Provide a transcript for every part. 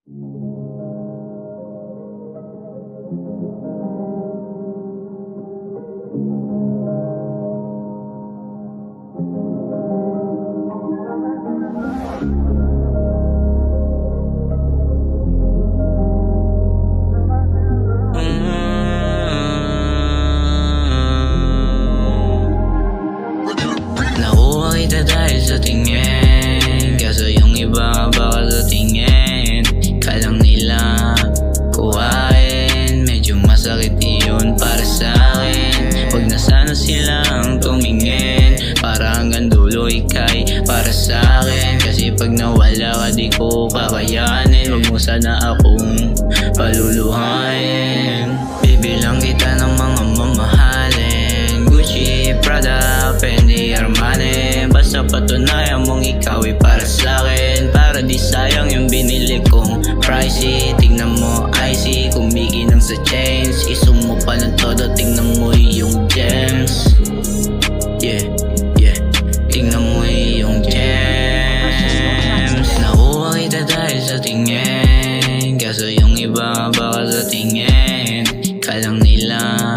Nakuha kita dahil sa tingin, kaso yung iba baka sa tingin kalang nila kuhain. Medyo masakit yun para sa akin. Wag na sana silang tumingin, para hanggang dulo ikay para sa akin. Kasi pag nawala ka di ko kakayanin. Wag mo sana akong paluluhain. Bibilang kita ng mga mamahalin, Gucci, Prada, Fendi, Armani. Basta patunayan mong ikaw ay para sa'kin, para di sayang yung binili kong pricey. Tingnan mo icy, kumikinang sa chains. Isum mo pa ng todo, tingnan mo yung gems. Yeah, yeah, tingnan mo yung gems. Nakuha kita dahil sa tingin, kaso yung iba baka sa tingin kalang nila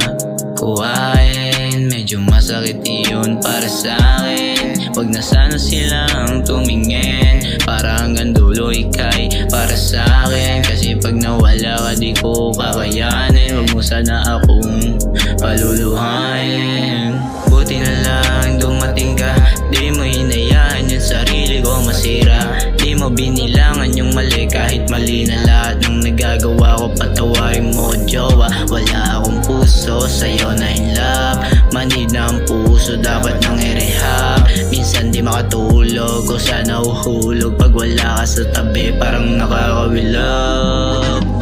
kuhain. Medyo masakit yun para sa akin. Wag na sana silang tumingin, para hanggang dulo ikay para sa akin. Kasi pag nawala ka di ko kakayanin. Wag mo sana akong paluluhain. Buti na lang dumating ka, di mo hinayaan yung sarili ko masira. Di mo binilangan yung mali kahit mali na lahat ng nagagawa ko. Patawarin mo jowa, wala akong puso sa'yo na in love. Manid na ang puso, dapat nang i-rehab. Minsan di makatulog o sana uhulog pag wala ka sa tabi, parang nakakabilab.